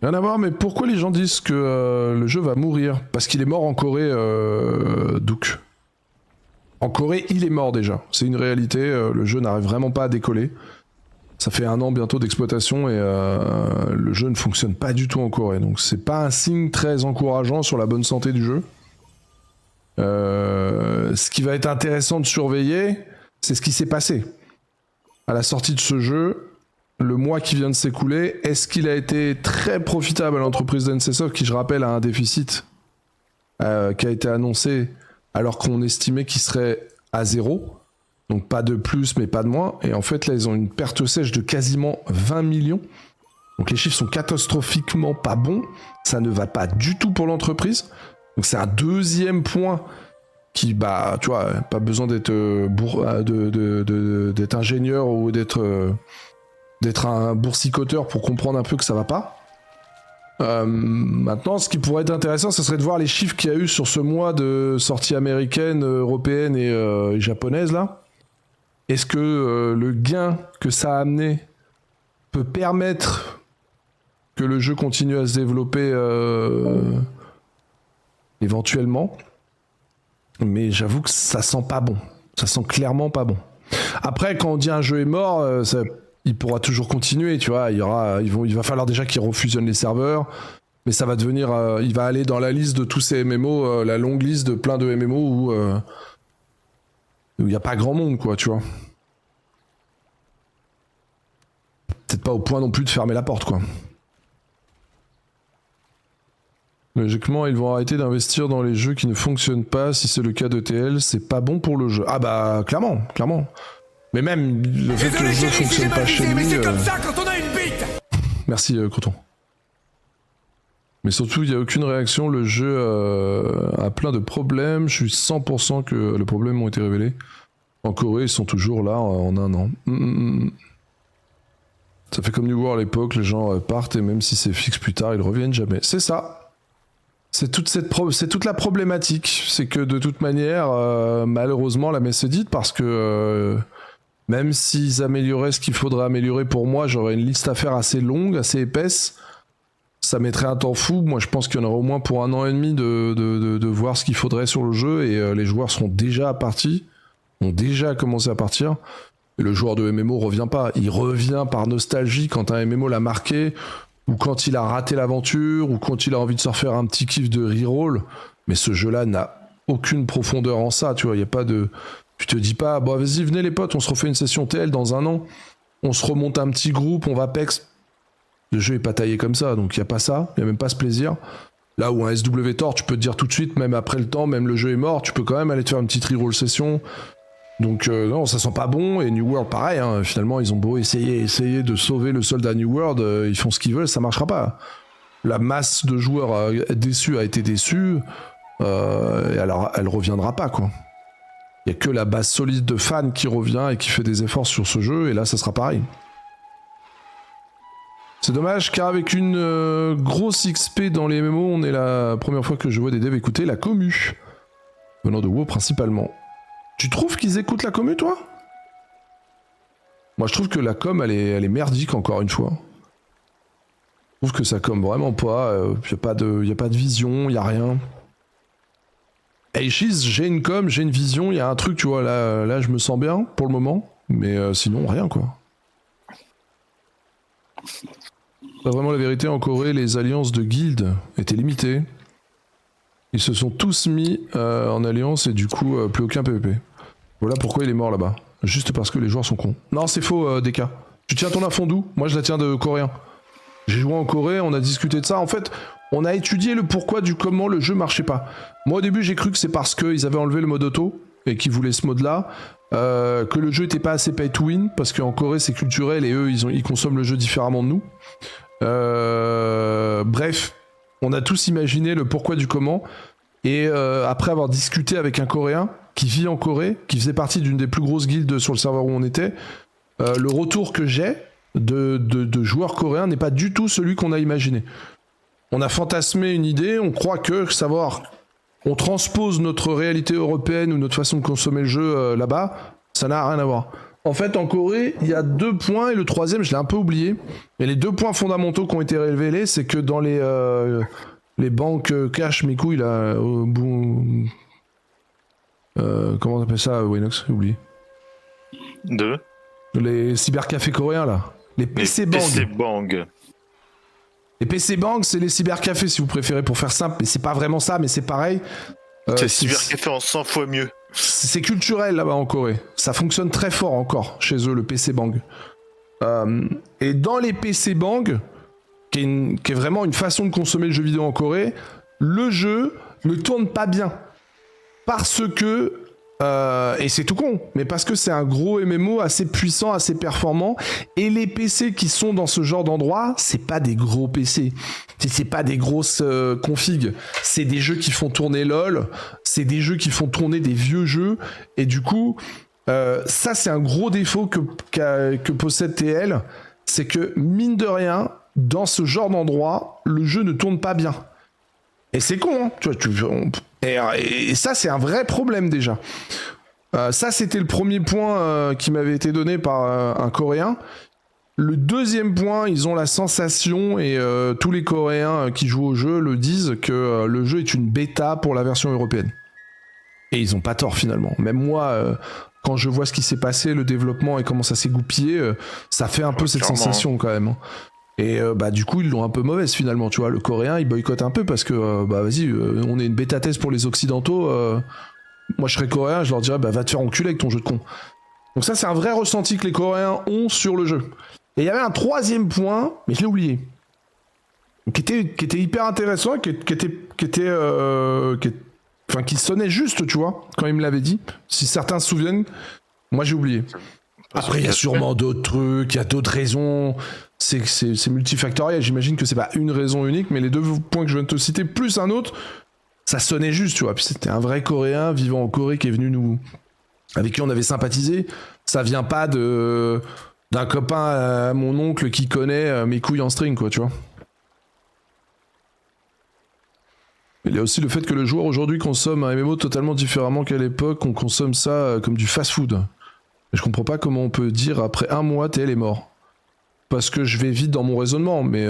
Rien à voir, mais pourquoi les gens disent que le jeu va mourir? Parce qu'il est mort en Corée, Douk. En Corée, il est mort déjà. C'est une réalité, le jeu n'arrive vraiment pas à décoller. Ça fait 1 an bientôt d'exploitation et le jeu ne fonctionne pas du tout en Corée. Donc c'est pas un signe très encourageant sur la bonne santé du jeu. Ce qui va être intéressant de surveiller, c'est ce qui s'est passé. À la sortie de ce jeu, le mois qui vient de s'écouler, est-ce qu'il a été très profitable à l'entreprise d'NCSoft, qui je rappelle a un déficit qui a été annoncé alors qu'on estimait qu'il serait à 0, donc pas de plus mais pas de moins, et en fait là ils ont une perte sèche de quasiment 20 millions, donc les chiffres sont catastrophiquement pas bons, ça ne va pas du tout pour l'entreprise, donc c'est un deuxième point qui, bah tu vois, pas besoin d'être d'être ingénieur ou d'être un boursicoteur pour comprendre un peu que ça va pas. Maintenant, ce qui pourrait être intéressant, ce serait de voir les chiffres qu'il y a eu sur ce mois de sorties américaines, européennes et japonaises là. Est-ce que le gain que ça a amené peut permettre que le jeu continue à se développer éventuellement? Mais j'avoue que ça sent pas bon. Ça sent clairement pas bon. Après, quand on dit un jeu est mort, il pourra toujours continuer, tu vois. Il va falloir déjà qu'ils refusionnent les serveurs, mais ça va devenir, il va aller dans la liste de tous ces MMO, la longue liste de plein de MMO où il n'y a pas grand monde, quoi, tu vois. Peut-être pas au point non plus de fermer la porte, quoi. Logiquement, ils vont arrêter d'investir dans les jeux qui ne fonctionnent pas. Si c'est le cas de TL, c'est pas bon pour le jeu. Ah bah, clairement. Mais même le fait que le jeu fonctionne pas chez lui... C'est comme ça quand on a une bite. Merci, Coton. Mais surtout, il n'y a aucune réaction. Le jeu a plein de problèmes. Je suis 100% que les problèmes ont été révélés. En Corée, ils sont toujours là en 1 an. Ça fait comme New World à l'époque. Les gens partent et même si c'est fixe plus tard, ils reviennent jamais. C'est ça. C'est toute la problématique. C'est que de toute manière, malheureusement, la messe est dite parce que même s'ils amélioraient ce qu'il faudrait améliorer pour moi, j'aurais une liste à faire assez longue, assez épaisse. Ça mettrait un temps fou. Moi, je pense qu'il y en aura au moins pour 1 an et demi de voir ce qu'il faudrait sur le jeu et les joueurs seront déjà partis, ont déjà commencé à partir. Et le joueur de MMO revient pas. Il revient par nostalgie quand un MMO l'a marqué, ou quand il a raté l'aventure, ou quand il a envie de se refaire un petit kiff de reroll. Mais ce jeu-là n'a aucune profondeur en ça, tu vois. Il y a pas de... Tu te dis pas, bon, vas-y, venez les potes, on se refait une session TL dans 1 an. On se remonte un petit groupe, on va pex. Le jeu est pas taillé comme ça, donc il y a pas ça. Il y a même pas ce plaisir. Là où un SWTOR, tu peux te dire tout de suite, même après le temps, même le jeu est mort, tu peux quand même aller te faire une petite reroll session. Donc non, ça sent pas bon. Et New World, pareil, hein, finalement, ils ont beau essayer de sauver le soldat New World, ils font ce qu'ils veulent, ça marchera pas. La masse de joueurs déçus a été déçue, et alors elle reviendra pas, quoi. Il y a que la base solide de fans qui revient et qui fait des efforts sur ce jeu, et là, ça sera pareil. C'est dommage, car avec une grosse XP dans les MMO, on est la première fois que je vois des devs écouter la commu. Venant de WoW principalement. Tu trouves qu'ils écoutent la commu, toi? Moi, je trouve que la com, elle est merdique, encore une fois. Je trouve que ça com vraiment pas. Y a pas de vision, y a rien. Aishis, j'ai une com, j'ai une vision, y a un truc, tu vois, là je me sens bien, pour le moment. Mais sinon, rien, quoi. C'est vraiment la vérité, en Corée, les alliances de guildes étaient limitées. Ils se sont tous mis en alliance et du coup, plus aucun PvP. Voilà pourquoi il est mort là-bas. Juste parce que les joueurs sont cons. Non, c'est faux, DK. Tu tiens ton info d'où? Moi, je la tiens de coréen. J'ai joué en Corée, on a discuté de ça. En fait, on a étudié le pourquoi du comment le jeu marchait pas. Moi, au début, j'ai cru que c'est parce qu'ils avaient enlevé le mode auto et qu'ils voulaient ce mode-là. Que le jeu était pas assez pay to win, parce qu'en Corée, c'est culturel et eux, ils consomment le jeu différemment de nous. Bref. On a tous imaginé le pourquoi du comment, et après avoir discuté avec un Coréen qui vit en Corée, qui faisait partie d'une des plus grosses guildes sur le serveur où on était, le retour que j'ai de joueurs coréens n'est pas du tout celui qu'on a imaginé. On a fantasmé une idée, on croit que savoir, on transpose notre réalité européenne ou notre façon de consommer le jeu là-bas, ça n'a rien à voir. En fait, en Corée, il y a 2 points, et le troisième, je l'ai un peu oublié. Et les 2 points fondamentaux qui ont été révélés, c'est que dans les banques cash, mes couilles, là, au bout... comment on appelle ça, Winox? J'ai oublié. Les cybercafés coréens, là. Les PC Bang. PC Bang. Les PC Bang, c'est les cybercafés, si vous préférez, pour faire simple. Mais c'est pas vraiment ça, mais c'est pareil. C'est cybercafé en 100 fois mieux. C'est culturel là-bas en Corée. Ça fonctionne très fort encore chez eux, le PC Bang. Et dans les PC Bang, qui est vraiment une façon de consommer le jeu vidéo en Corée, le jeu ne tourne pas bien. Parce que... et c'est tout con, mais parce que c'est un gros MMO assez puissant, assez performant, et les PC qui sont dans ce genre d'endroit, c'est pas des gros PC, c'est pas des grosses configs, c'est des jeux qui font tourner LOL, c'est des jeux qui font tourner des vieux jeux, et du coup, ça c'est un gros défaut que possède TL, c'est que mine de rien, dans ce genre d'endroit, le jeu ne tourne pas bien. Et c'est con, hein, et ça, c'est un vrai problème déjà. Ça, c'était le premier point qui m'avait été donné par un Coréen. Le deuxième point, ils ont la sensation, et tous les Coréens qui jouent au jeu le disent, que le jeu est une bêta pour la version européenne. Et ils ont pas tort finalement. Même moi, quand je vois ce qui s'est passé, le développement et comment ça s'est goupillé, ça fait un peu cette sensation quand même. Et du coup ils l'ont un peu mauvaise finalement, tu vois, le coréen il boycotte un peu parce que vas-y, on est une bêta test pour les occidentaux, moi je serais coréen, je leur dirais va te faire enculer avec ton jeu de con. Donc ça c'est un vrai ressenti que les Coréens ont sur le jeu. Et il y avait un troisième point, mais je l'ai oublié, qui était hyper intéressant, qui sonnait juste, tu vois, quand il me l'avait dit. Si certains se souviennent, moi j'ai oublié. Après, il y a sûrement d'autres trucs, il y a d'autres raisons. C'est multifactoriel. J'imagine que c'est pas une raison unique, mais les 2 points que je viens de te citer, plus un autre, ça sonnait juste, tu vois. Puis c'était un vrai Coréen vivant en Corée qui est venu avec qui on avait sympathisé. Ça vient pas d'un copain à mon oncle qui connaît mes couilles en string, quoi, tu vois. Il y a aussi le fait que le joueur aujourd'hui consomme un MMO totalement différemment qu'à l'époque. On consomme ça comme du fast-food. Je comprends pas comment on peut dire après 1 mois TL est mort. Parce que je vais vite dans mon raisonnement, mais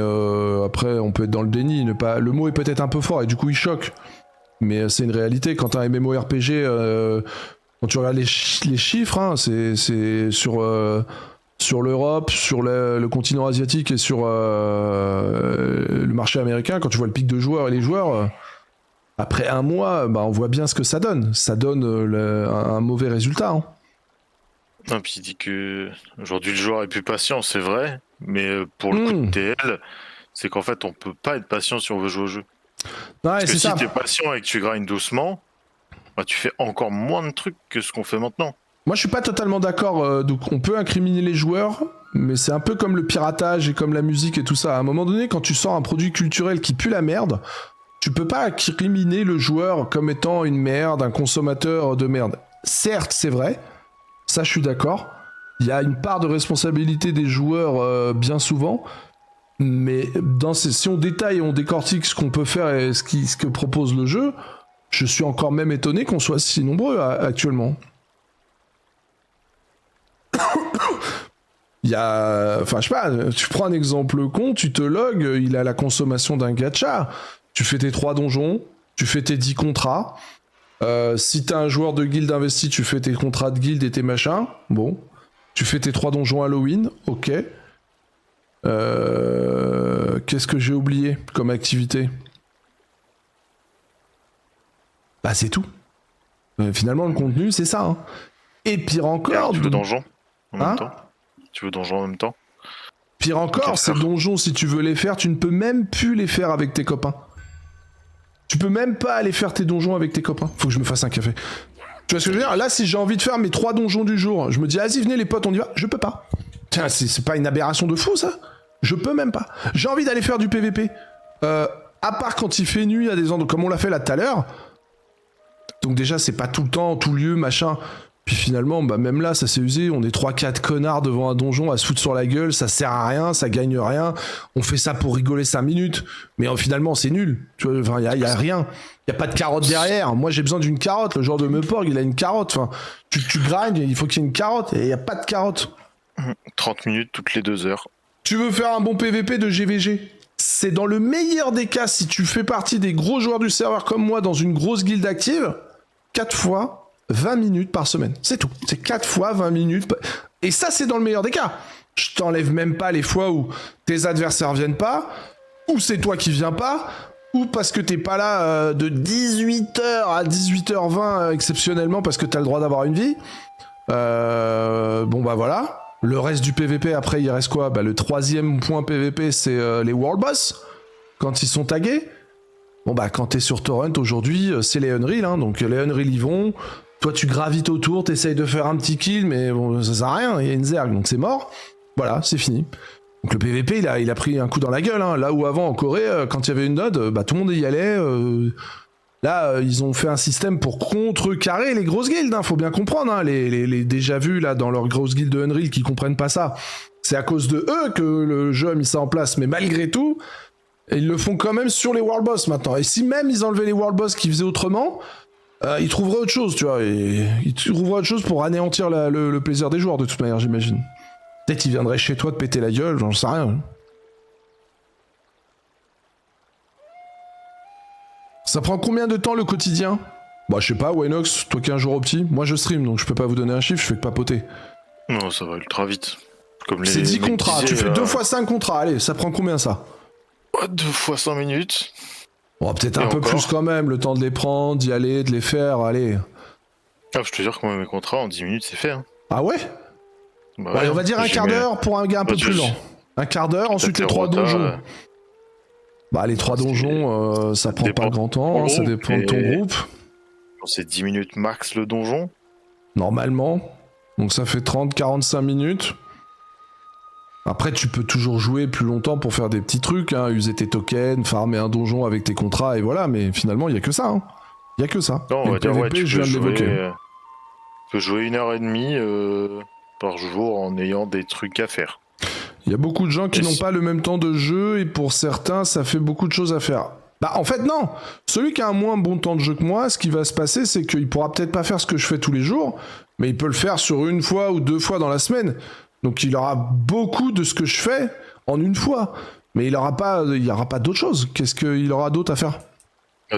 après on peut être dans le déni. Le mot est peut-être un peu fort et du coup il choque. Mais c'est une réalité. Quand t'as un MMORPG, quand tu regardes les chiffres, hein, c'est sur l'Europe, sur le continent asiatique et sur le marché américain, quand tu vois le pic de joueurs et les joueurs, après 1 mois, on voit bien ce que ça donne. Ça donne un mauvais résultat. Hein. Non, puis il dit que aujourd'hui le joueur est plus patient, c'est vrai, mais pour le coup de TL, c'est qu'en fait on peut pas être patient si on veut jouer au jeu. Ouais, parce que si t'es patient et que tu grindes doucement, tu fais encore moins de trucs que ce qu'on fait maintenant. Moi je suis pas totalement d'accord, donc on peut incriminer les joueurs, mais c'est un peu comme le piratage et comme la musique et tout ça. À un moment donné, quand tu sors un produit culturel qui pue la merde, tu peux pas incriminer le joueur comme étant une merde, un consommateur de merde. Certes, c'est vrai. Ça, je suis d'accord. Il y a une part de responsabilité des joueurs bien souvent, mais si on détaille et on décortique ce qu'on peut faire et ce que propose le jeu, je suis encore même étonné qu'on soit si nombreux actuellement. Il y a... Enfin, je sais pas, tu prends un exemple con, tu te logs, il a la consommation d'un gacha, tu fais tes 3 donjons, tu fais tes 10 contrats... si t'as un joueur de guilde investi, tu fais tes contrats de guilde et tes machins. Bon. Tu fais tes 3 donjons Halloween. Ok. Qu'est-ce que j'ai oublié comme activité? C'est tout. Finalement, le contenu, c'est ça. Hein. Et pire encore... Tu veux donjon en même temps. Tu veux donjon en même temps. Pire encore, ces donjons, si tu veux les faire, tu ne peux même plus les faire avec tes copains. Tu peux même pas aller faire tes donjons avec tes copains. Faut que je me fasse un café. Tu vois ce que je veux dire? Là, si j'ai envie de faire mes 3 donjons du jour, je me dis, vas-y, venez les potes, on y va. Je peux pas. Tiens, c'est pas une aberration de fou, ça? Je peux même pas. J'ai envie d'aller faire du PVP. À part quand il fait nuit à des endroits, comme on l'a fait là tout à l'heure. Donc déjà, c'est pas tout le temps, tout lieu, machin. Puis finalement, bah même là, ça s'est usé. On est 3-4 connards devant un donjon à se foutre sur la gueule. Ça sert à rien, ça gagne rien. On fait ça pour rigoler 5 minutes. Mais finalement, c'est nul. Tu vois, enfin, y a rien. Y a pas de carotte derrière. Moi, j'ai besoin d'une carotte. Le joueur de Meuporg, il a une carotte. Enfin, tu grindes, il faut qu'il y ait une carotte. Et y a pas de carotte. 30 minutes toutes les 2 heures. Tu veux faire un bon PVP de GVG? C'est dans le meilleur des cas, si tu fais partie des gros joueurs du serveur comme moi dans une grosse guilde active, 4 fois 20 minutes par semaine. C'est tout. C'est 4 fois 20 minutes. Et ça, c'est dans le meilleur des cas. Je t'enlève même pas les fois où tes adversaires viennent pas, ou c'est toi qui viens pas, ou parce que t'es pas là de 18h à 18h20 exceptionnellement parce que t'as le droit d'avoir une vie. Bon bah voilà. Le reste du PVP, après, il reste quoi? Bah, le 3e point PVP, c'est les World Boss, quand ils sont tagués. Bon bah, quand t'es sur Torrent, aujourd'hui, c'est les Unreal, hein, donc les Unreal y vont. Toi, tu gravites autour, t'essayes de faire un petit kill, mais bon, ça sert à rien, il y a une zerg, donc c'est mort. Voilà, c'est fini. Donc le PVP, il a pris un coup dans la gueule, hein. Là où avant, en Corée, quand il y avait une node, bah, tout le monde y allait... Là, ils ont fait un système pour contrecarrer les grosses guildes, hein, faut bien comprendre, hein, les déjà vus là dans leur grosse guilde de Unreal qui comprennent pas ça. C'est à cause de eux que le jeu a mis ça en place, mais malgré tout, ils le font quand même sur les World Boss maintenant. Et si même ils enlevaient les World Boss qui faisaient autrement, ils trouveraient autre chose, tu vois. Et ils trouveraient autre chose pour anéantir le plaisir des joueurs de toute manière, j'imagine. Peut-être ils viendraient chez toi te péter la gueule, j'en sais rien. Ça prend combien de temps le quotidien? Bah je sais pas, Wenox, toi qui es un jour au petit, moi je stream donc je peux pas vous donner un chiffre, je fais que papoter. Non, ça va ultra vite. Comme c'est 10 contrats, tu fais 2 x 5 contrats, allez, ça prend combien ça? 2 x 5 minutes. Bon, peut-être un peu plus quand même, le temps de les prendre, d'y aller, de les faire, allez. Ah, je te jure que moi mes contrats en 10 minutes c'est fait. Hein. Ah ouais? Bah ouais, on va dire un quart d'heure pour un gars un peu plus lent. Un quart d'heure, ensuite les 3 donjons. Bah les 3 donjons, ça prend pas grand temps, hein, ça dépend de ton groupe. C'est 10 minutes max le donjon. Normalement. Donc ça fait 30-45 minutes. Après tu peux toujours jouer plus longtemps pour faire des petits trucs, hein, user tes tokens, farmer un donjon avec tes contrats et voilà, mais finalement il y a que ça. Hein. Il y a que ça. Non, on va dire, PVP, ouais, tu je viens de l'évoquer. Tu peux jouer 1h30 par jour en ayant des trucs à faire. Il y a beaucoup de gens qui n'ont pas le même temps de jeu et pour certains, ça fait beaucoup de choses à faire. Bah en fait non, celui qui a un moins bon temps de jeu que moi, ce qui va se passer, c'est qu'il pourra peut-être pas faire ce que je fais tous les jours, mais il peut le faire sur 1 fois ou 2 fois dans la semaine. Donc il aura beaucoup de ce que je fais en 1 fois, mais il y aura pas d'autre chose. Qu'est-ce qu'il aura d'autre à faire?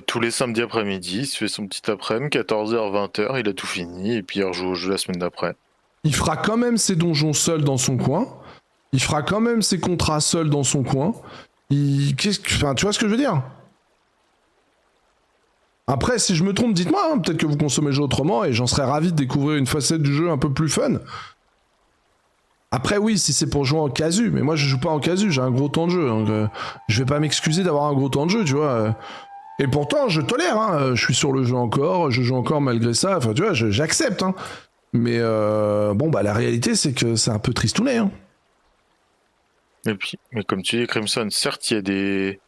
Tous les samedis après-midi, il se fait son petit après-midi, 14h, 20h, il a tout fini, et puis il rejoue au jeu la semaine d'après. Il fera quand même ses donjons seul dans son coin. Il fera quand même ses contrats seul dans son coin. Enfin, tu vois ce que je veux dire? Après, si je me trompe, dites-moi. Hein, peut-être que vous consommez le jeu autrement et j'en serais ravi de découvrir une facette du jeu un peu plus fun. Après, oui, si c'est pour jouer en casu. Mais moi, je joue pas en casu. J'ai un gros temps de jeu. Donc, je vais pas m'excuser d'avoir un gros temps de jeu, tu vois. Et pourtant, je tolère. Hein, je suis sur le jeu encore. Je joue encore malgré ça. Enfin, tu vois, j'accepte. Hein. Mais bon, bah la réalité, c'est que c'est un peu tristounet. Hein. Et puis, mais comme tu dis, Crimson, certes, il y a des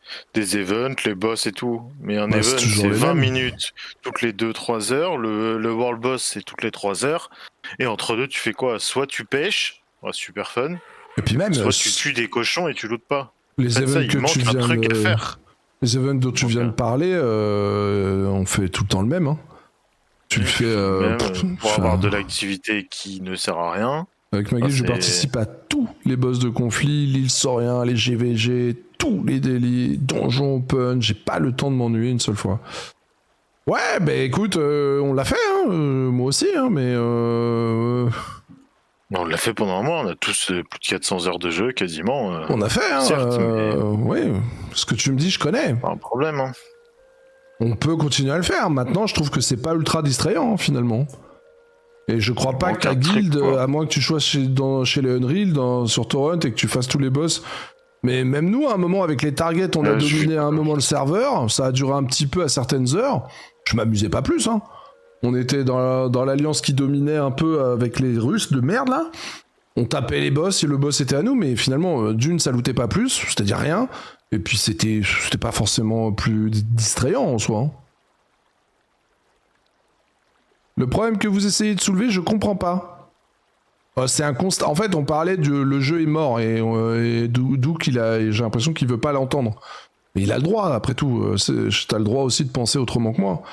events, les boss et tout, mais un event, c'est 20 minutes toutes les 2-3 heures, le World Boss, c'est toutes les 3 heures, et entre deux, tu fais quoi? Soit tu pêches, super fun, et puis même, soit tu tues des cochons et tu lootes pas. Les events que tu viens de faire. Les events dont tu viens de parler, on fait tout le temps le même. Hein. Tu le fais... pour avoir de l'activité qui ne sert à rien. Avec ma guilde, je participe à tous les boss de conflit, l'île Saurien, les GVG, tous les délits, donjons open, j'ai pas le temps de m'ennuyer une seule fois. Ouais, bah écoute, on l'a fait, hein, moi aussi, hein, mais... On l'a fait pendant un mois, on a tous plus de 400 heures de jeu, quasiment. On a fait, hein, certes, mais... ouais, ce que tu me dis, je connais. Pas un problème, hein. On peut continuer à le faire, maintenant je trouve que c'est pas ultra distrayant, finalement. Et je crois pas qu'à Guild, à moins que tu sois chez les Unreal, sur Torrent et que tu fasses tous les boss. Mais même nous, à un moment, avec les targets, on a dominé à un moment le serveur. Ça a duré un petit peu à certaines heures. Je m'amusais pas plus, hein. On était dans l'alliance qui dominait un peu avec les Russes de merde, là. On tapait les boss et le boss était à nous, mais finalement, d'une, ça lootait pas plus, c'est-à-dire rien. Et puis c'était pas forcément plus distrayant en soi. Hein. Le problème que vous essayez de soulever, je comprends pas. C'est un constat. En fait, on parlait de le jeu est mort et d'où qu'il a. J'ai l'impression qu'il veut pas l'entendre. Mais il a le droit, après tout. T'as le droit aussi de penser autrement que moi.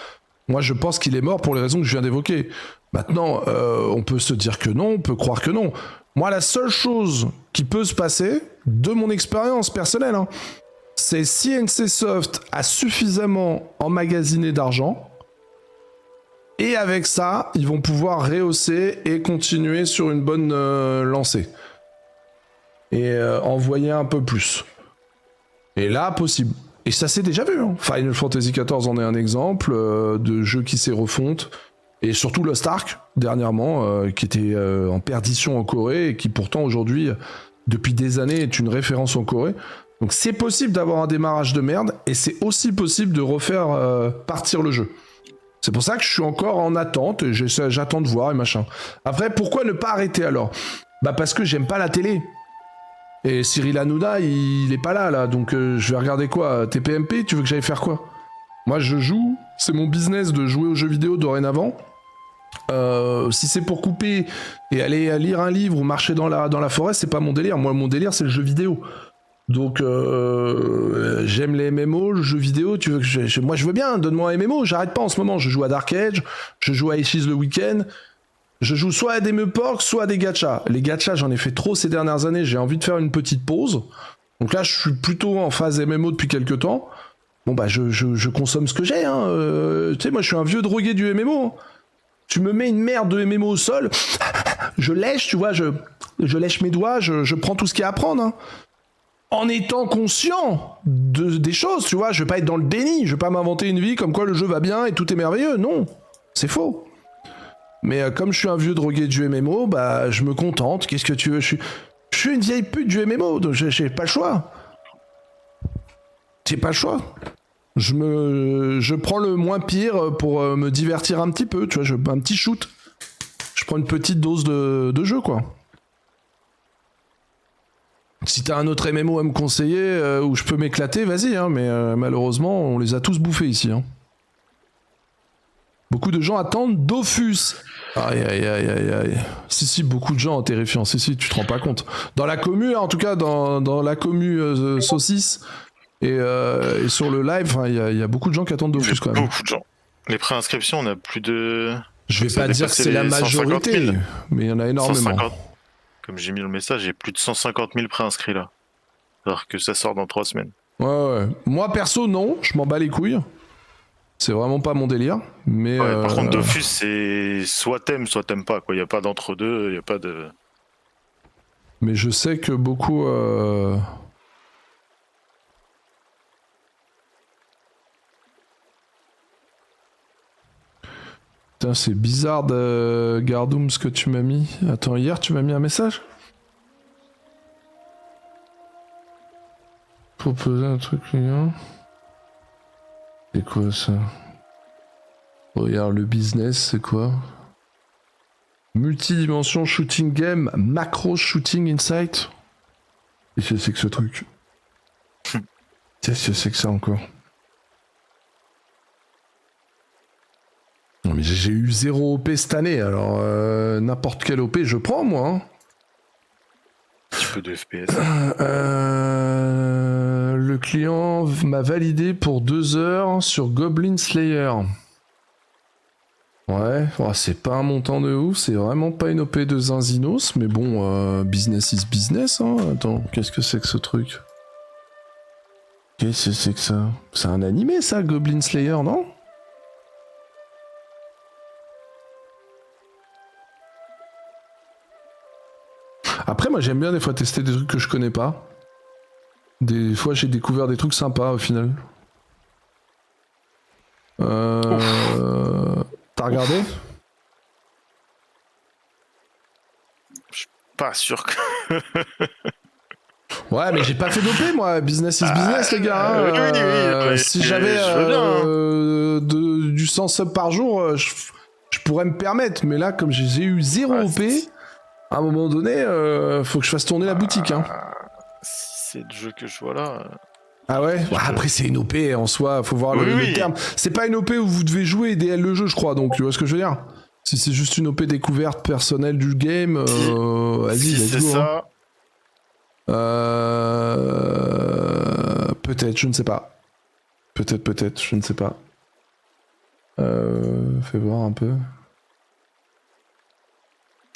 Moi, je pense qu'il est mort pour les raisons que je viens d'évoquer. Maintenant, on peut se dire que non, on peut croire que non. Moi, la seule chose qui peut se passer, de mon expérience personnelle, hein, c'est si NCSoft a suffisamment emmagasiné d'argent, et avec ça, ils vont pouvoir rehausser et continuer sur une bonne lancée. Et envoyer un peu plus. Et là, possible. Et ça s'est déjà vu. Hein. Final Fantasy XIV en est un exemple de jeu qui s'est refonte. Et surtout Lost Ark, dernièrement, qui était en perdition en Corée et qui pourtant aujourd'hui, depuis des années, est une référence en Corée. Donc c'est possible d'avoir un démarrage de merde et c'est aussi possible de refaire partir le jeu. C'est pour ça que je suis encore en attente et j'attends de voir et machin. Après, pourquoi ne pas arrêter alors ? Bah parce que j'aime pas la télé. Et Cyril Hanouna, il est pas là, donc je vais regarder quoi ? TPMP, tu veux que j'aille faire quoi ? Moi, je joue, c'est mon business de jouer aux jeux vidéo dorénavant. Si c'est pour couper et aller lire un livre ou marcher dans la forêt, c'est pas mon délire. Moi, mon délire, c'est le jeu vidéo. Donc, j'aime les MMO, le jeu vidéo. Tu veux que moi, je veux bien, donne-moi un MMO. J'arrête pas en ce moment. Je joue à Dark Age, je joue à Ashes le week-end. Je joue soit à des Meporks, soit à des gachas. Les gachas, j'en ai fait trop ces dernières années. J'ai envie de faire une petite pause. Donc là, je suis plutôt en phase MMO depuis quelques temps. Bon, bah, je consomme ce que j'ai. Hein. Tu sais, moi, je suis un vieux drogué du MMO. Tu me mets une merde de MMO au sol, je lèche, tu vois, je lèche mes doigts, je prends tout ce qu'il y a à prendre. Hein. En étant conscient des choses, tu vois, je vais pas être dans le déni, je vais pas m'inventer une vie comme quoi le jeu va bien et tout est merveilleux. Non, c'est faux. Mais comme je suis un vieux drogué du MMO, bah, je me contente. Qu'est-ce que tu veux ? Je suis une vieille pute du MMO, donc j'ai pas le choix. J'ai pas le choix. Je prends le moins pire pour me divertir un petit peu, tu vois, un petit shoot. Je prends une petite dose de jeu, quoi. Si t'as un autre MMO à me conseiller où je peux m'éclater, vas-y, hein, mais malheureusement, on les a tous bouffés ici. Hein. Beaucoup de gens attendent Dofus. Aïe, aïe, aïe, aïe, aïe. Si, beaucoup de gens en terrifiant. Si, tu te rends pas compte. Dans la commu, en tout cas, dans la commu saucisse... Et sur le live, il y a beaucoup de gens qui attendent Dofus quand même. Beaucoup de gens. Les préinscriptions, on a plus de... Je vais pas dire que c'est la majorité, mais il y en a énormément. 150. Comme j'ai mis le message, il y a plus de 150 000 préinscrits là. Alors que ça sort dans 3 semaines. Ouais. Moi perso, non, je m'en bats les couilles. C'est vraiment pas mon délire. Mais par contre, Dofus, c'est soit t'aimes pas. Il n'y a pas d'entre-deux, il n'y a pas de... Mais je sais que beaucoup... Putain, c'est bizarre de Gardoum ce que tu m'as mis. Attends, hier tu m'as mis un message ? Proposer un truc client. C'est quoi ça ? Regarde le business, c'est quoi ? Multidimension shooting game, macro shooting insight. Qu'est-ce que c'est que ce truc ? Qu'est-ce que c'est que ça encore ? Non mais j'ai eu 0 OP cette année, alors n'importe quel OP je prends moi. Hein. Un petit peu de FPS. Le client m'a validé pour 2 heures sur Goblin Slayer. Ouais, c'est pas un montant de ouf, c'est vraiment pas une OP de Zinzinos, mais bon, business is business. Hein. Attends, qu'est-ce que c'est que ce truc ? Qu'est-ce que c'est que ça ? C'est un animé ça, Goblin Slayer, non ? Après, moi j'aime bien des fois tester des trucs que je connais pas. Des fois j'ai découvert des trucs sympas au final. T'as regardé ? Je suis pas sûr que... Ouais, mais j'ai pas fait d'OP moi, business is business les gars. Oui, si j'avais du 100 subs par jour, je pourrais me permettre. Mais là, comme j'ai eu 0 OP... À un moment donné, faut que je fasse tourner la boutique. Hein. Si c'est le jeu que je vois là... Ah ouais, après c'est une OP en soi, faut voir le terme. C'est pas une OP où vous devez jouer et DL le jeu, je crois, donc tu vois ce que je veux dire ? Si c'est juste une OP découverte personnelle du game, vas-y, Si let's c'est go. ça, Peut-être, je ne sais pas. Peut-être, je ne sais pas. Fais voir un peu.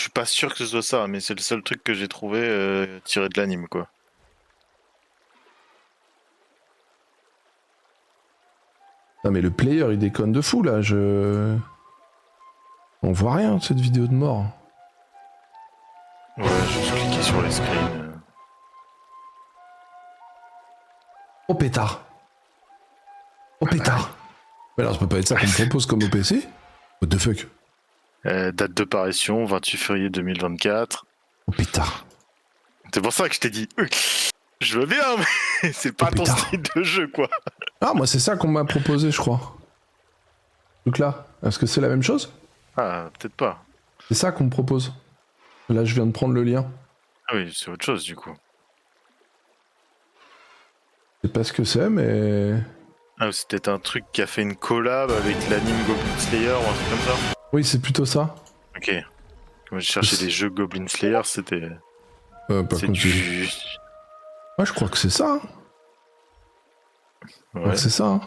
je suis pas sûr que ce soit ça, mais c'est le seul truc que j'ai trouvé tiré de l'anime, quoi. Non mais le player il déconne de fou là, On voit rien de cette vidéo de mort. Ouais, j'ai juste cliqué sur les screens. Oh pétard. Oh pétard. Mais alors ça peut pas être ça qu'on me propose comme OPC. What the fuck. Date de parution, 28 février 2024. Oh pétard. C'est pour ça que je t'ai dit, je veux bien, mais c'est pas ton putain. style de jeu, quoi. Ah moi c'est ça qu'on m'a proposé je crois. Donc là, est-ce que c'est la même chose? Ah, peut-être pas. C'est ça qu'on me propose. Là je viens de prendre le lien. Ah oui, c'est autre chose, du coup. Je sais pas ce que c'est mais... Ah, c'est peut-être un truc qui a fait une collab avec l'anime Goblin Slayer ou un truc comme ça. Oui c'est plutôt ça. Ok. Quand je cherchais des jeux Goblin Slayer, c'était... Par C'est contre, du... Ouais je crois que c'est ça. Hein. Je crois Ouais. que c'est ça. Hein.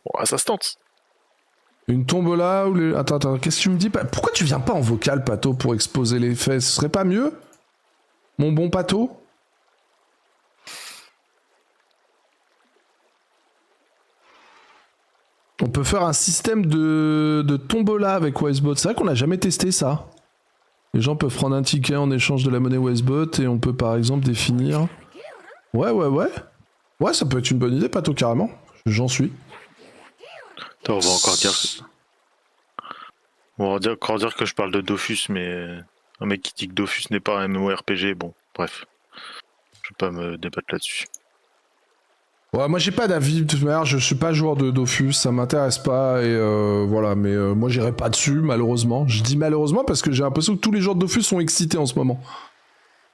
Bon, ça se tente. Une tombola ou les... Attends, qu'est-ce que tu me dis? Pourquoi tu viens pas en vocal, Pato, pour exposer les faits? Ce serait pas mieux? Mon bon Pato? On peut faire un système de tombola avec Wisebot. C'est vrai qu'on n'a jamais testé ça. Les gens peuvent prendre un ticket en échange de la monnaie Wisebot et on peut par exemple définir... Ouais. Ouais, ça peut être une bonne idée, Pato, carrément. J'en suis. Attends, on va encore dire... On va encore dire que je parle de Dofus, mais... Un mec qui dit que Dofus n'est pas un MMORPG, bon, bref. Je vais pas me débattre là-dessus. Ouais, moi j'ai pas d'avis, de toute manière, je suis pas joueur de Dofus, ça m'intéresse pas, et voilà, mais moi j'irai pas dessus, malheureusement. Je dis malheureusement parce que j'ai l'impression que tous les joueurs de Dofus sont excités en ce moment.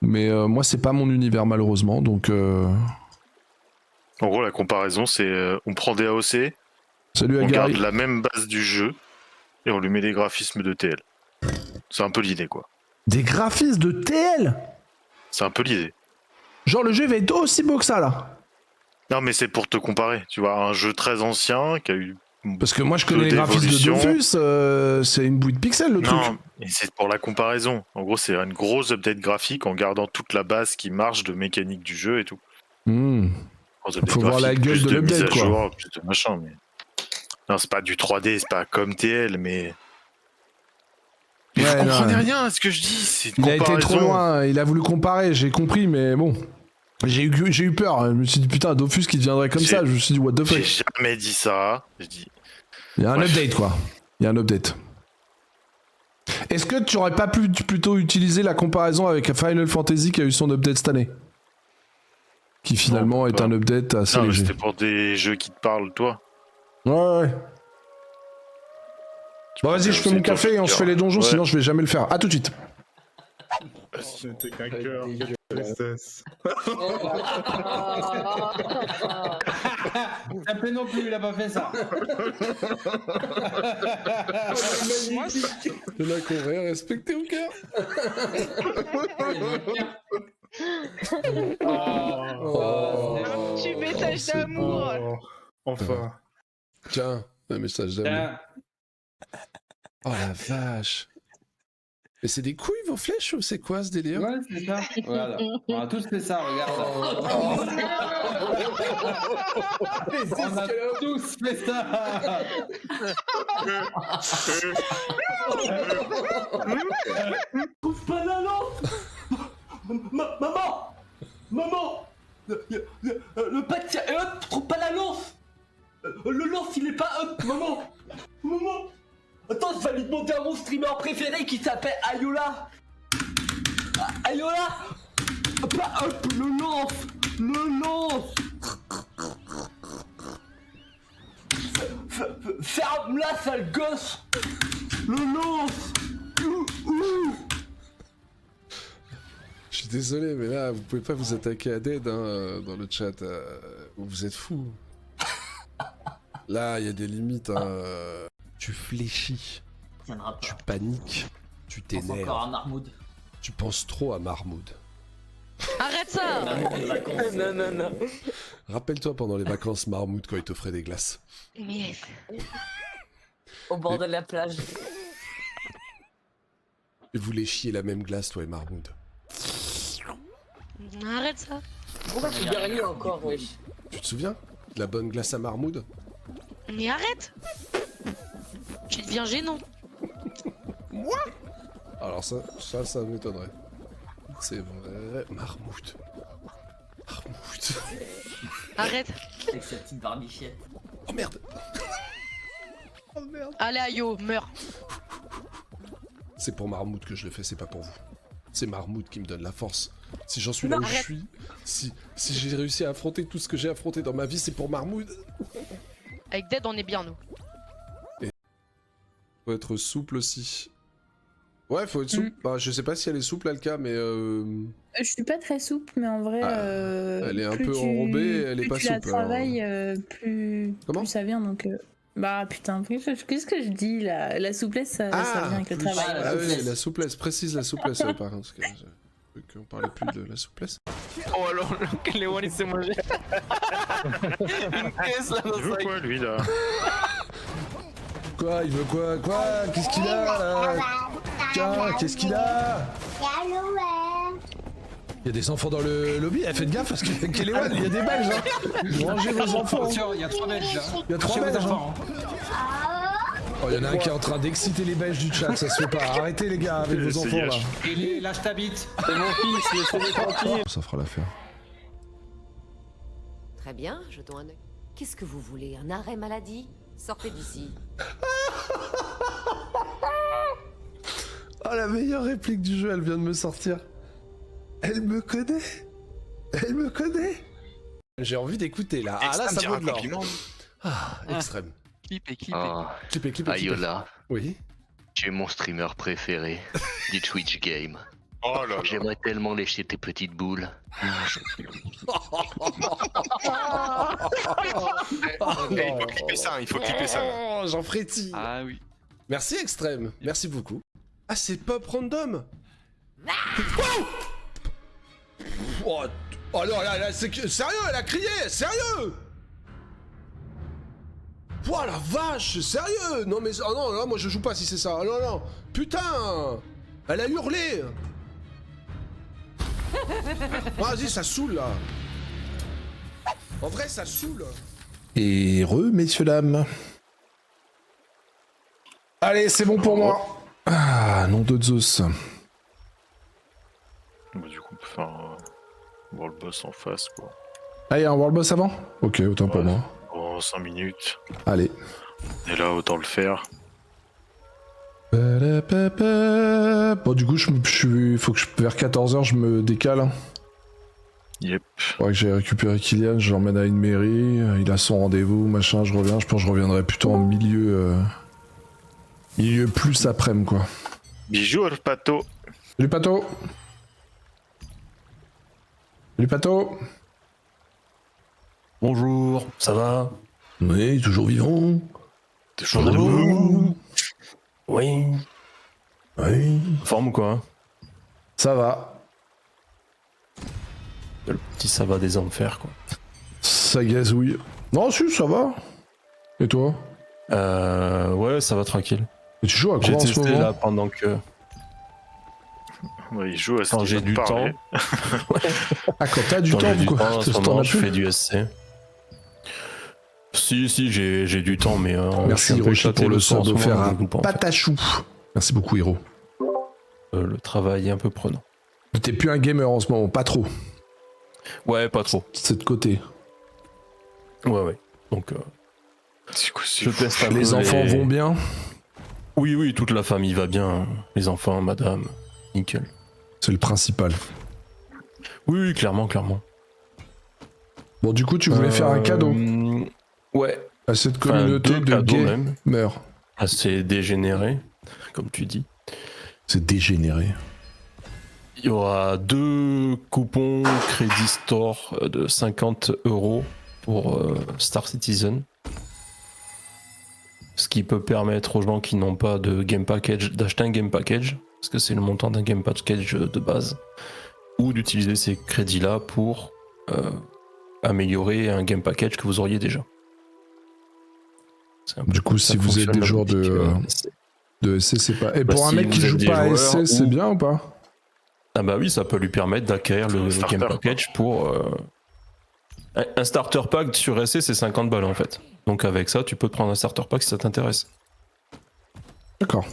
Mais moi c'est pas mon univers, malheureusement, donc... En gros, la comparaison, c'est on prend des AOC, Salut on Agari. garde la même base du jeu, et on lui met des graphismes de TL. C'est un peu l'idée, quoi. Des graphismes de TL. C'est un peu l'idée. Genre le jeu va être aussi beau que ça, là. Non, mais c'est pour te comparer, tu vois, un jeu très ancien, qui a eu... Parce que moi je connais les graphismes de Dofus, c'est une bouille de pixels le truc. Non, mais c'est pour la comparaison. En gros, c'est une grosse update graphique en gardant toute la base qui marche de mécanique du jeu et tout. Faut voir la gueule de l'update, quoi. Jour, plus de machin, mais... Non, c'est pas du 3D, c'est pas comme TL, mais... Mais Ouais, vous comprenez non. rien à ce que je dis, c'est une Il a comparaison. été trop loin, il a voulu comparer, j'ai compris, mais bon. J'ai eu peur, je me suis dit putain, Dofus qui deviendrait comme ça, je me suis dit what the J'ai fuck. jamais dit ça. Je dis... Il y a un Bref. update quoi. Il y a un update. Est-ce que tu aurais pas pu plutôt utiliser la comparaison avec Final Fantasy qui a eu son update cette année? Qui finalement est pas. un update assez Non, mais léger. c'était pour des jeux qui te parlent, toi. Ouais. Tu Bon vas-y, peux je fais aussi mon café et on se fait les donjons, Ouais. sinon je vais jamais le faire. A tout de suite. C'était qu'un cœur, quelle tristesse. Tapé non plus, il a pas fait ça. Il y en a qu'on aurait respecté au cœur. Un petit message d'amour. Oh, enfin. Tiens, un message d'amour. Oh la vache. Mais c'est des couilles vos flèches ou c'est quoi ce délire? Ouais, c'est ça. Voilà. On a tous fait ça, regarde. On a tous fait ça. Trouve pas la lampe. Maman le pacte est up, trouve pas la lance. Le lance il est pas up, maman. Attends, je vais lui demander à mon streamer préféré qui s'appelle Ayola. Ayola. Pas up, le lance. Ferme-la, sale gosse. Le lance. Je suis désolé, mais là, vous pouvez pas vous attaquer à Dead hein, dans le chat. Vous êtes fous. Là, il y a des limites. Tu fléchis. tiendra Tu pas. paniques, tu Pense encore t'énerves, à Marmoud. tu penses trop à Marmoud. Arrête ça. Marmoud des vacances. Non. Rappelle-toi pendant les vacances Marmoud quand il t'offrait des glaces. Mais Au bord de la plage. Et vous voulez chier la même glace, toi et Marmoud. arrête ça. Pourquoi tu dernier encore, wesh? Tu te souviens de la bonne glace à Marmoud? Mais arrête. Tu deviens gênant. Alors ça m'étonnerait. C'est vrai, Marmoud. Marmoud. Arrête. Avec sa petite barbichette. Oh merde. Allez, Ayo, meurs. C'est pour Marmoud que je le fais, c'est pas pour vous. C'est Marmoud qui me donne la force. Si j'en suis là Non, où je arrête. suis, si j'ai réussi à affronter tout ce que j'ai affronté dans ma vie, c'est pour Marmoud. Avec Dead, on est bien, nous. Faut être souple aussi. Ouais, faut être souple. Bah, je sais pas si elle est souple, Alka, mais Je suis pas très souple, mais en vrai. elle est un plus peu tu- enrobée, elle est plus pas tu la souple, travailles, plus Comment ça vient donc. Bah putain, qu'est-ce que je dis là? La souplesse, ça vient avec le plus- travail. la Ah oui, souplesse. la souplesse, précise la souplesse, par contre. Parce que qu'on parlait plus de la souplesse. Oh alors, que Léon il s'est mangé. Une caisse là dans Il veut sa quoi, lui, là? Quoi? Il veut quoi? Quoi? Qu'est-ce qu'il a là? Tiens, qu'est-ce qu'il a? Il y a des enfants dans le lobby, faites gaffe parce que Kéléwan, il y a des Belges, hein. Rangez vos enfants. Attention, il y a 3 Belges là. Il y a 3 Attention aux Belges, hein. enfants, hein. Oh, il y en a un qui est en train d'exciter les Belges du chat, ça se fait pas. Arrêtez les gars avec vos C'est enfants là. Yash. Et lâche ta bite. C'est mon fils, laissez-le tranquille. Ça fera l'affaire. Très bien, jetons un œil. Qu'est-ce que vous voulez? Un arrêt maladie? Sortez d'ici. Oh, la meilleure réplique du jeu, elle vient de me sortir. Elle me connaît. Elle me connaît. J'ai envie d'écouter là. Ah là, ça vaut de l'or. Ah, extrême. Clip et clip. Clip. Ayola, Oui. tu es mon streamer préféré du Twitch Game. Oh là là. J'aimerais tellement lécher tes petites boules. Il faut clipper ça, il faut clipper ça. Oh, j'en frétille. Ah oui. Merci extrême. Merci beaucoup. Ah, c'est pop random. Oh, oh non, là, c'est que... Sérieux, elle a crié. Sérieux. Oh la vache, sérieux. Non mais... Oh non, là, moi je joue pas si c'est ça. Non, non. Putain. Elle a hurlé. Vas-y, ça saoule là. En vrai, ça saoule. Et messieurs, dames. Allez, c'est bon pour moi. Ah, nom de Zeus. Bah, du coup, on peut faire un World Boss en face, quoi. Ah, il y a un World Boss avant? Ok, autant pour Ouais. moi. En 5 minutes. Allez. Et là, autant le faire. Bon, du coup, faut que vers 14h, je me décale. Yep. Faudrait que j'aille récupérer Kylian, je l'emmène à une mairie, il a son rendez-vous, machin, je reviens, je pense que je reviendrai plutôt en milieu plus après-midi, quoi. Bijou, Pato. Salut Pato. Salut Pato. Bonjour, ça va? Oui, toujours vivant. Toujours debout? Oui. Oui. Forme ou quoi? Ça va. Le petit ça va des enfers, quoi. Ça gazouille. Non, si, ça va. Et toi? Ouais, ça va tranquille. Et tu joues à J'ai quoi en ce testé moment? là pendant que... Ouais, il joue à ce Quand qu'il j'ai va te du temps. parler. Ah, quand t'as du Quand temps, j'ai du quoi. temps, en ce T'en moment, as je plus fais du SC. Si, j'ai du temps, mais... je Merci suis un peu Hiroshi éclaté pour le soir en sub ce offert moment, à donc bon, en fait, Patachou. Merci beaucoup, Hiro. le travail est un peu prenant. T'es plus un gamer en ce moment, pas trop. Ouais, pas trop. C'est de côté. Ouais. Donc, C'est quoi, c'est je fou. teste un peu Les enfants vont bien. Oui, toute la famille va bien. Les enfants, madame, nickel. C'est le principal. Oui, clairement. Bon, du coup, tu voulais faire un cadeau Ouais. à cette Enfin, communauté deux de cadeaux gays même. meurt. Assez dégénéré, comme tu dis. C'est dégénéré. Il y aura 2 coupons Crédit Store de 50 € pour Star Citizen. ce qui peut permettre aux gens qui n'ont pas de game package d'acheter un game package, parce que c'est le montant d'un game package de base, ou d'utiliser ces crédits-là pour améliorer un game package que vous auriez déjà. Du coup, si vous êtes des joueurs de SC, c'est pas... Et pour un mec qui joue pas à SC, c'est bien ou pas? Ah bah oui, ça peut lui permettre d'acquérir le game package pour... Un starter pack sur SC, c'est 50 balles en fait. Donc avec ça, tu peux te prendre un starter pack si ça t'intéresse. D'accord.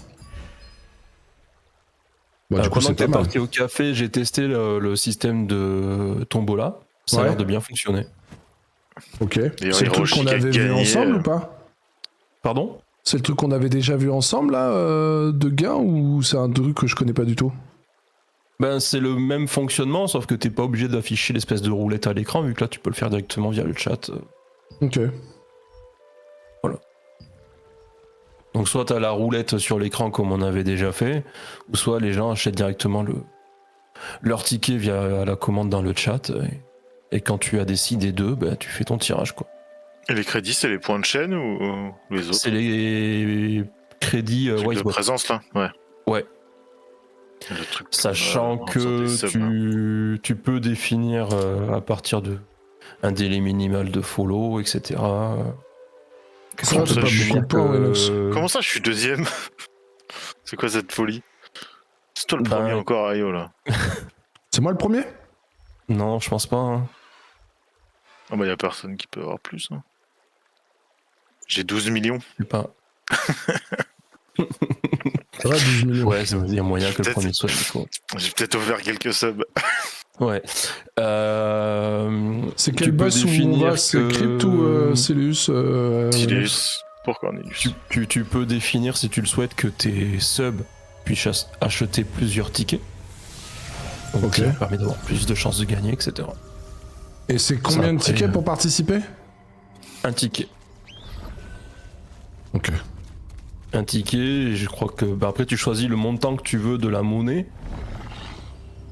Bah, du coup, pendant que c'est t'es pas mal. parti au café, j'ai testé le système de tombola. Ça a l'air de bien fonctionner. Ok. C'est le truc qu'on avait vu ensemble ou pas? Pardon? C'est le truc qu'on avait déjà vu ensemble là, de gain, ou c'est un truc que je connais pas du tout? Ben c'est le même fonctionnement, sauf que t'es pas obligé d'afficher l'espèce de roulette à l'écran, vu que là tu peux le faire directement via le chat. Ok. Voilà. Donc soit t'as la roulette sur l'écran comme on avait déjà fait, ou soit les gens achètent directement leur ticket via la commande dans le chat, et quand tu as décidé d'eux, ben, tu fais ton tirage quoi. Et les crédits, c'est les points de chaîne ou les autres? C'est les crédits de Wisebot. présence là, ouais. Ouais. Le truc Sachant que tu peux définir à partir de un délai minimal de follow, etc. Ça, t'as pas beaucoup de points, Wenox. Comment ça, je suis deuxième? C'est quoi cette folie? C'est toi le premier encore, Ayo, là. C'est moi le premier? Non, je pense pas. Hein. Ah bah y'a personne qui peut avoir plus. Hein. J'ai 12 millions. Je sais pas. Ça va, 12 millions. Ouais, il y a moyen que le premier soit chaud. J'ai peut-être offert quelques subs. Ouais. C'est quel boss où on va? C'est Crypt ou Célus? Célus. Pour Cornelius. Tu peux définir, si tu le souhaites, que tes subs puissent acheter plusieurs tickets. Donc ça permet d'avoir plus de chances de gagner, etc. Et c'est combien de tickets pour participer? Un ticket. Ok. Un ticket, je crois que... Bah après tu choisis le montant que tu veux de la monnaie.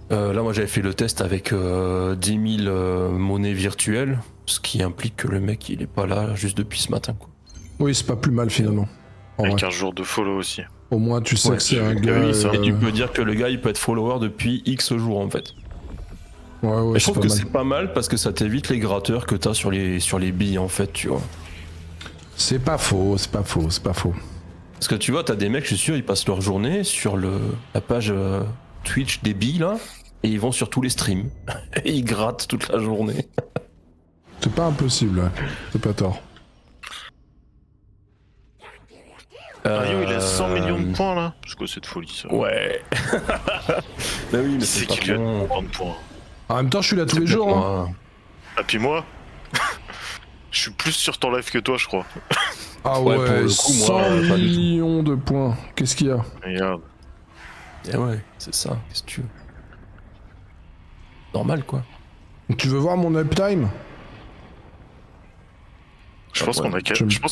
Là moi j'avais fait le test avec 10 000 monnaies virtuelles, ce qui implique que le mec il est pas là juste depuis ce matin quoi. Oui, c'est pas plus mal finalement. Avec un jour de follow aussi. Au moins tu sais que c'est un gars... Et tu peux dire que le gars il peut être follower depuis X jours en fait. Ouais, je trouve que c'est pas mal parce que ça t'évite les gratteurs que t'as sur les billes en fait, tu vois. C'est pas faux, c'est pas faux, c'est pas faux. Parce que tu vois, t'as des mecs, je suis sûr, ils passent leur journée sur la page Twitch des billes là, et ils vont sur tous les streams. Et ils grattent toute la journée. C'est pas impossible, ouais. C'est pas tort. Ayo, il a 100 millions de points là. C'est quoi cette folie ça? Ouais. Bah oui, mais c'est pas qui lui a bon. autant de points? En même temps, je suis là tous les jours. Hein. Ah, puis moi je suis plus sur ton live que toi, je crois. Ah ouais, pour le coup, 100 millions de points. Qu'est-ce qu'il y a? Regarde. Et ouais, c'est ça, qu'est-ce que tu veux. Normal quoi. Tu veux voir mon uptime? Je pense